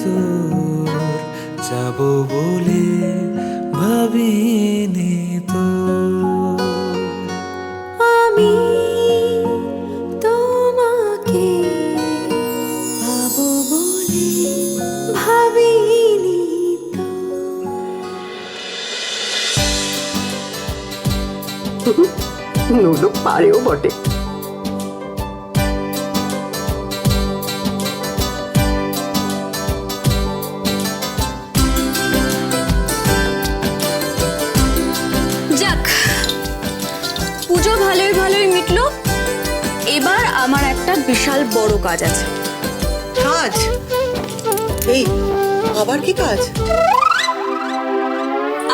তোর যাব বলে ভাবিনি তো। আমি তোমাকে পাবো বলে ভাবিনি তো। নুডু পারেও বটে। যাক, পুজো ভালোই ভালোই মিটলো। এবার আমার একটা বিশাল বড় কাজ আছে। কাজ? এই আবার কি কাজ?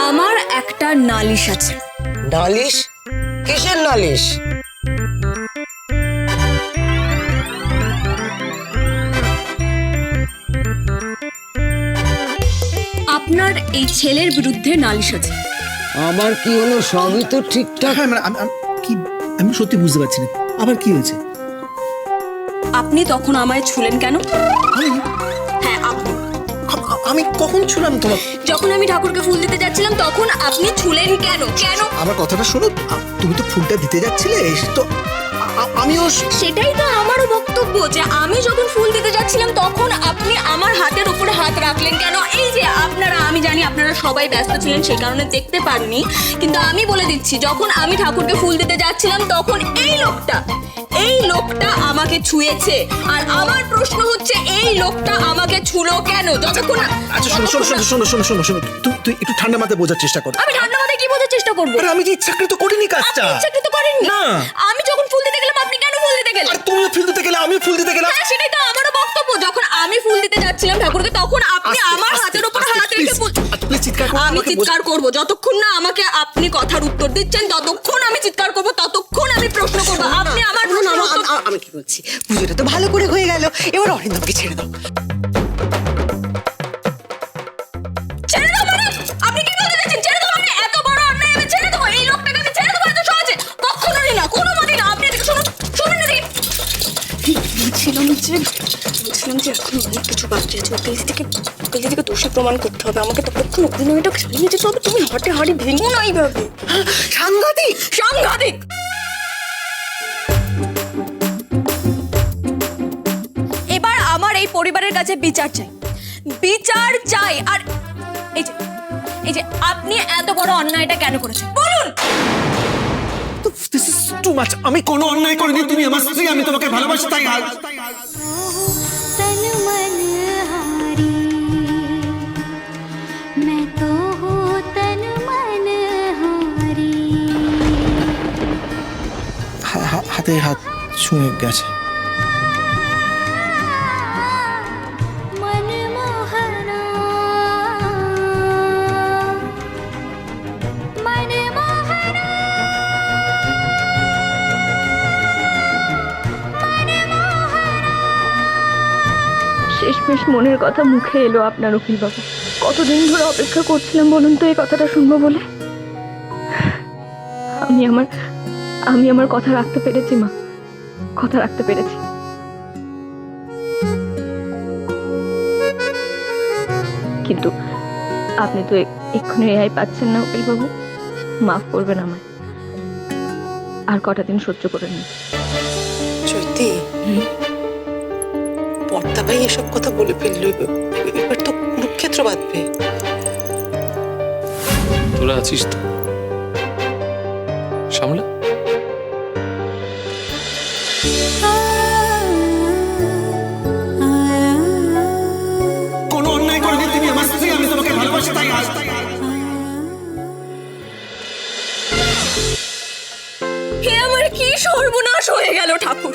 আমার একটা নালিশ আছে। নালিশ? কিসের নালিশ? আপনার এই ছেলের বিরুদ্ধে নালিশ আছে। আবার কি হলো? সবই তো ঠিকঠাক। হ্যাঁ মানে আমি সত্যি বুঝতে পারছি না, আবার কি হয়েছে? আপনি তখন আমায় ছুলেন কেন? আমি হ্যাঁ, আপনি। আমি কখন ছুলাম তোমার? যখন আমি ঠাকুরকে ফুল দিতে যাচ্ছিলাম তখন আপনি ছুলেন কেন? কেন? আমার কথাটা শোনো, তুমি তো ফুলটা দিতে যাচ্ছিলে, তো আমিও সেটাই তো আমারও বক্তব্য, যে আমি যখন ফুল দিতে যাচ্ছিলাম তখন আপনি আমার হাতের উপরে হাত রাখলেন কেন? এই যে আপনারা, আমি জানি আপনারা সবাই ব্যস্ত ছিলেন সেই কারণে দেখতে পাননি, কিন্তু আমি বলে দিচ্ছি, যখন আমি ঠাকুরকে ফুল দিতে যাচ্ছিলাম তখন এই লোকটা আমাকে ছুঁয়েছে। আর আমার প্রশ্ন হচ্ছে, এই লোকটা আমাকে ছুলো কেন? যতক্ষণ না। আচ্ছা শোনো, তুই একটু ঠান্ডা মাথায় বোঝার চেষ্টা কর। আমি ঠান্ডা মাথায় কি বোঝার চেষ্টা করবো? আরে আমি যে ইচ্ছাকৃত করিনি কাজটা। আপনি ইচ্ছাকৃত করেননি। না। আমি যখন ফুল দিতে গেলাম আপনি কেন ফুল দিতে গেলেন? আর তুমিও ফুল দিতে গেলে, আমিও ফুল দিতে গেলাম। হ্যাঁ, সেটাই তো আমারও বক্তব্য। যখন আমি ফুল দিতে যাচ্ছিলাম ঠাকুরকে তখন আপনি আমার হাতের উপর হাত রেখে ফুল। প্লিজ চিৎকার করো। আমি চিৎকার করব যতক্ষণ না আমাকে আপনি কথার উত্তর দিচ্ছেন, ততক্ষণ আমি চিৎকার করব, ততক্ষণ আমি প্রশ্ন করব। আপনি আমার প্রশ্নের উত্তর। আমি কি বলছি, পুজোটা তো ভালো করে হয়ে গেল, এবার অরিন্দমকে ছেড়ে দাও। ছেড়ে দাও মানে? আপনি কি বলতে চাচ্ছেন? ছেড়ে দাও মানে? এত বড় অন্যায় আমি ছেড়ে দেবো? এই লোকটাকে আমি ছেড়ে দেবো এত সহজে? কখনোই না, কোনো মতেই না। আপনি এদিকে শুনুন, শুনুন এদিকে। বলছিলাম যে এখন অনেক কিছু বাকি আছে। ওকে থেকে দোষী প্রমাণ করতে হবে আমাকে, ততক্ষণ অভিনয়টাকে চালিয়ে যেতে হবে। তুমি হাটে হাড়ি ভেঙো না এইভাবে। সাংঘাতিক সাংঘাতিক। এবার আমার এই পরিবারের কাছে বিচার চাই। আর এই যে আপনি এত বড় অন্যায়টা কেন করেছেন বলুন? This is too much. আমি কোনো অন্যায় করিনি, তুমি আমার স্ত্রী, আমি তোমাকে ভালোবাসি, তাই तन मन हारी मैं तो हूँ तन मन हारी। হাতে হাত ছুঁয়ে গেছে। मन मोहना मन मोहना मन मोहना। শেষমেশ মনের কথা মুখে এলো আপনার উকিল বাবু। কতদিন ধরে অপেক্ষা করছিলাম বলুন তো এই কথাটা শুনবো বলে। আমি আমার কথা রাখতে পেরেছি মা, কথা রাখতে পেরেছি। কিন্তু আপনি তো এক্ষুনি রেহাই পাচ্ছেন না উকিল বাবু, মাফ করবেন আমায়, আর কটা দিন সহ্য করে নিন। চৈতি, পর্দা ভাই এসব কথা বলে ফেললো, এবার তো কুরুক্ষেত্র বাঁধবে। তোরা আছিস তো, সামলা। কোনো অন্যায় করিনি, তুমি আমার স্ত্রী, আমি তোমাকে ভালোবাসি, তাই হে আমার কি সর্বনাশ হয়ে গেল ঠাকুর!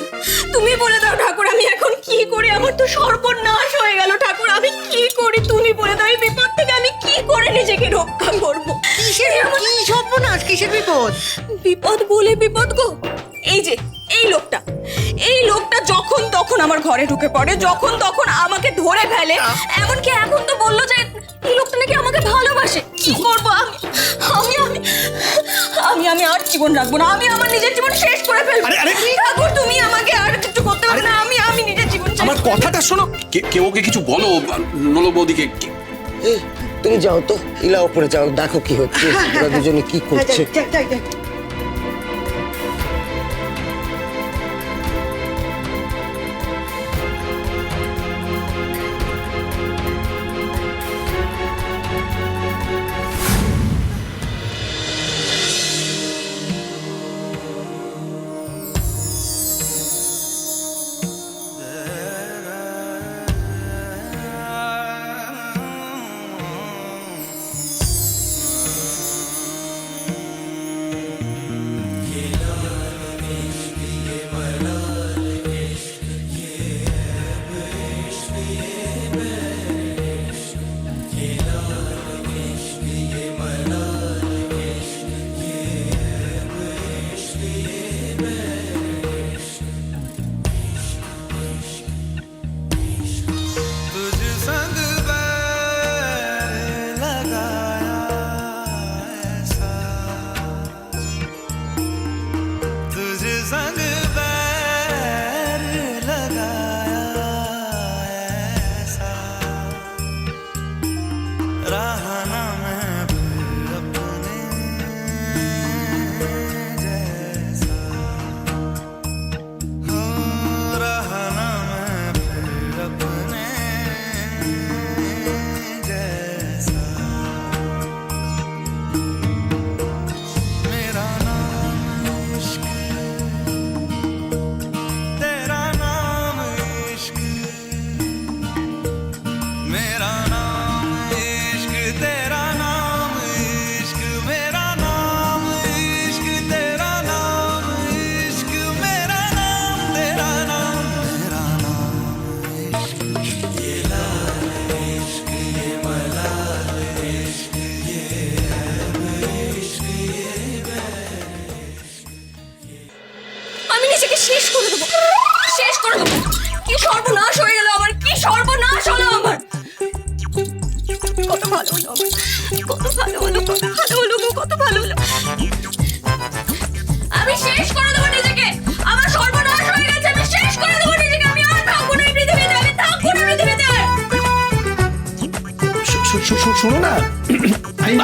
তুমি বলে দাও ঠাকুর, আমি এখন কি করি? আমার তো সর্বনাশ হয়ে গেল ঠাকুর, আমি কি করি? তুমি বলে দাও, এই বিপদ থেকে আমি কি করে নিজেকে রক্ষা করব? কিসের কি সর্বনাশ, কিসের বিপদ? বিপদ বলে বিপদ গো, এই যে এই লোকটা যখন তখন আমার ঘরে ঢুকে পড়ে, যখন তখন আমাকে ধরে ফেলে। এমনকি এখন তো বললো যে এই লোকটা নাকি আমাকে ভালোবাসে। কি করবো আমি আমি আমি আমি আর জীবন রাখবো না, আমি আমার নিজের জীবন শেষ করে ফেলবো। ঠাকুর তুমি আমাকে আর কিছু করতে পারবে না, আমি নিজের জীবন আমার কথাটা শোনো। কেউ ওকে কিছু বলো, নলো বৌদিকে। এই, তুমি যাও তো, ইলা উপরে যাও, দেখো কি হচ্ছে, ওরা দুজনে কি করছে। আমি নিজেকে শেষ করে দেবো, শেষ করে দেবো। কি সর্বনাশ হয়ে গেল আমার, কি সর্বনাশ হলো আমার। কত ভালো হলো আমার, কত ভালো হলো, কত ভালো হলো গো, কত ভালো হলো। আমি শেষ করে দেবো নিজেকে, আমার সর্বনাশ হয়ে গেছে, আমি শেষ করে দেবো নিজেকে। আমি আর থাকবো না এই পৃথিবীতে, আমি থাকবো না পৃথিবীতে। শোনো না,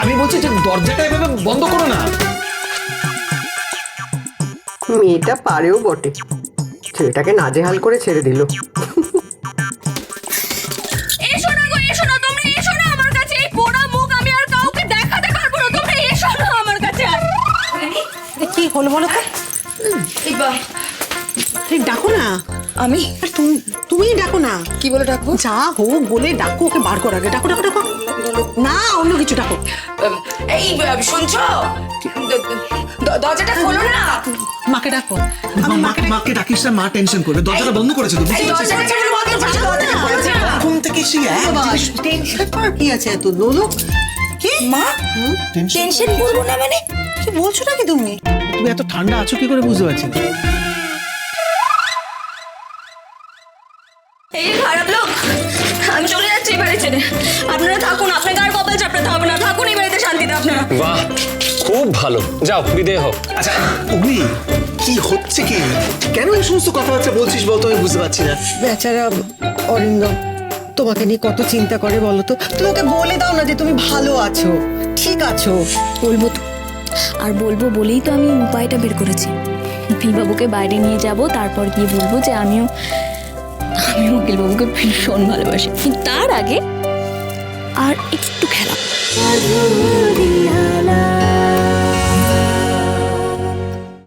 আমি বলছি যে দরজাটা এভাবে বন্ধ করো না। মেয়েটা পারেও বটে, ছেলেটাকে নাজেহাল করে ছেড়ে দিল। এসো না গো, এসো না, তোমরা এসো না আমার কাছে। এই পোড়া মুখ আমি আর কাউকে দেখাতে পারবো না, তোমরা এসো না আমার কাছে। কি হলো বলো তো? ডাকো না। আমি আর তুমি ডাকো না। কি বলে ডাকবো? যা হোক বলে ডাকো, ওকে বার করার আগে ডাকো ডাকো ডাকো। না, অন্য কিছু ডাকো। এই শুনছো, দরজাটা খোলো না। মাকে ডাকো। মাকে ডাকিস না, মা টেনশন করবে। দরজাটা বন্ধ করেছে তো, ঘুম থেকে এসে টেনশন করার কি আছে এত? নোলো কি মা টেনশন করবো না মানে? কি বলছো নাকি তুমি? তুমি এত ঠান্ডা আছো কি করে বুঝতে পারছি না। এই খারাপ লোক, আমি চলে যাচ্ছি এই বাড়ি ছেড়ে। আপনারা থাকুন, আপনাকে আর কপাল চাপড়াতে হবে না, থাকুন এই বাড়িতে শান্তিতে আপনারা। বাহ, খুব ভালো, যাও বিদেয় হোক। আচ্ছা অগ্নি, কি হচ্ছে কি? কেন এই সমস্ত কথাবার্তা বলছিস বলতো, আমি বুঝতে পারছি না। বেচারা অরিন্দম তোমাকে নিয়ে কত চিন্তা করে বলো তো। তুমি ওকে বলে দাও না যে তুমি ভালো আছো, ঠিক আছো। বলবো তো, আর বলবো বলেই তো আমি উপায়টা বের করেছি। উকিলবাবুকে বাইরে নিয়ে যাব, তারপর গিয়ে বলবো যে আমিও উকিলবাবুকে ভীষণ ভালোবাসি। কিন্তু তার আগে আর একটু খেলা।